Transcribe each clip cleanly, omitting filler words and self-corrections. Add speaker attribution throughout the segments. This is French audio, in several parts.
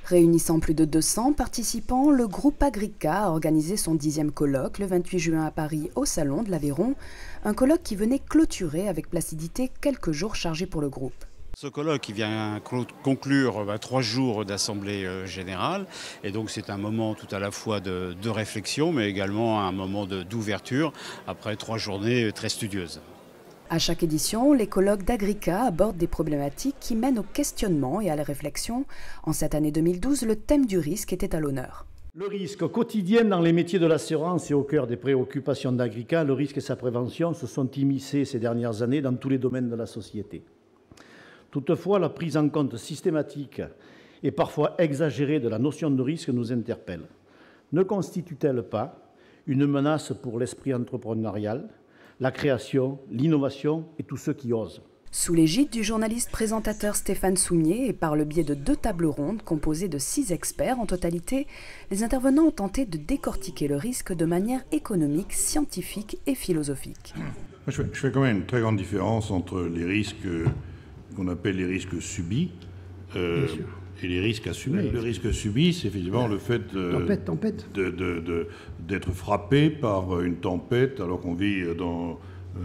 Speaker 1: Réunissant plus de 200 participants, le groupe Agrica a organisé son 10e colloque le 28 juin à Paris au Salon de l'Aveyron. Un colloque qui venait clôturer avec placidité quelques jours chargés pour le groupe.
Speaker 2: Ce colloque qui vient conclure 3 jours d'assemblée générale et donc c'est un moment tout à la fois de réflexion mais également un moment d'ouverture après 3 journées très studieuses.
Speaker 1: À chaque édition, les colloques d'Agrica abordent des problématiques qui mènent au questionnement et à la réflexion. En cette année 2012, le thème du risque était à l'honneur.
Speaker 3: Le risque quotidien dans les métiers de l'assurance et au cœur des préoccupations d'Agrica, le risque et sa prévention se sont immiscés ces dernières années dans tous les domaines de la société. Toutefois, la prise en compte systématique et parfois exagérée de la notion de risque nous interpelle. Ne constitue-t-elle pas une menace pour l'esprit entrepreneurial, la création, l'innovation et tous ceux qui osent?
Speaker 1: Sous l'égide du journaliste présentateur Stéphane Soumier et par le biais de 2 tables rondes composées de 6 experts en totalité, les intervenants ont tenté de décortiquer le risque de manière économique, scientifique et philosophique.
Speaker 4: Je fais quand même une très grande différence entre les risques qu'on appelle les risques subis et les risques assumés. Le risque subi, c'est effectivement le fait d'être frappé par une tempête alors qu'on vit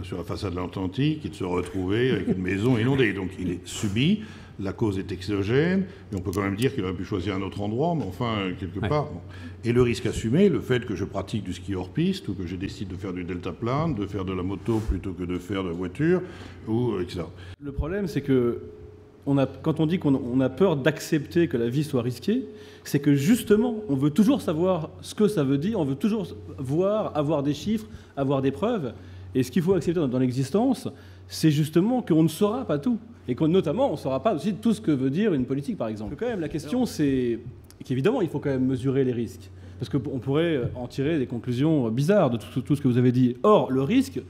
Speaker 4: sur la façade de l'Atlantique et de se retrouver avec une maison inondée. Donc il est subi, la cause est exogène, et on peut quand même dire qu'il aurait pu choisir un autre endroit, mais enfin, quelque part. Bon. Et le risque assumé, le fait que je pratique du ski hors piste, ou que je décide de faire du deltaplane, de faire de la moto plutôt que de faire de la voiture, ou etc.
Speaker 5: Le problème, c'est que quand on dit qu'on a peur d'accepter que la vie soit risquée, c'est que justement, on veut toujours savoir ce que ça veut dire, on veut toujours avoir des chiffres, avoir des preuves. Et ce qu'il faut accepter dans l'existence, c'est justement qu'on ne saura pas tout. Et notamment, on ne saura pas aussi tout ce que veut dire une politique, par exemple. Quand même, la question, c'est qu'évidemment, il faut quand même mesurer les risques. Parce qu'on pourrait en tirer des conclusions bizarres de tout ce que vous avez dit. Or, le risque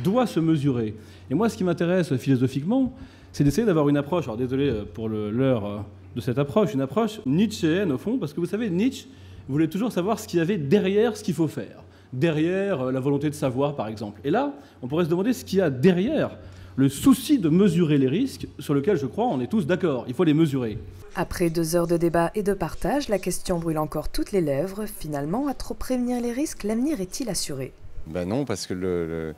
Speaker 5: doit se mesurer. Et moi, ce qui m'intéresse philosophiquement, c'est d'essayer d'avoir une approche, alors désolé pour l'heure de cette approche, une approche nietzschéenne au fond, parce que vous savez, Nietzsche voulait toujours savoir ce qu'il y avait derrière ce qu'il faut faire. Derrière la volonté de savoir, par exemple. Et là, on pourrait se demander ce qu'il y a derrière le souci de mesurer les risques, sur lequel, je crois, on est tous d'accord. Il faut les mesurer.
Speaker 1: Après 2 heures de débat et de partage, la question brûle encore toutes les lèvres. Finalement, à trop prévenir les risques, l'avenir est-il assuré?
Speaker 6: Ben non, parce que le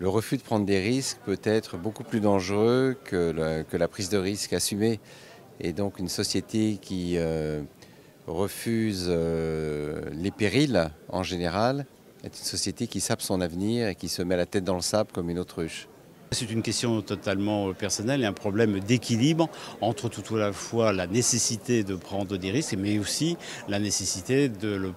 Speaker 6: refus de prendre des risques peut être beaucoup plus dangereux que la prise de risque assumée. Et donc une société qui refuse les périls en général est une société qui sape son avenir et qui se met la tête dans le sable comme une autruche.
Speaker 2: C'est une question totalement personnelle et un problème d'équilibre entre tout à la fois la nécessité de prendre des risques, mais aussi la nécessité de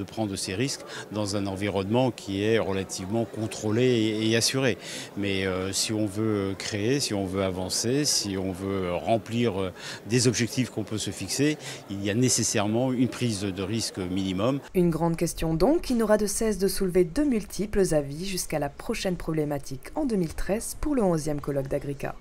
Speaker 2: prendre ces risques dans un environnement qui est relativement contrôlé et assuré. Mais si on veut créer, si on veut avancer, si on veut remplir des objectifs qu'on peut se fixer, il y a nécessairement une prise de risque minimum.
Speaker 1: Une grande question donc qui n'aura de cesse de soulever de multiples avis jusqu'à la prochaine problématique en 2013 pour le 11e colloque d'Agrica.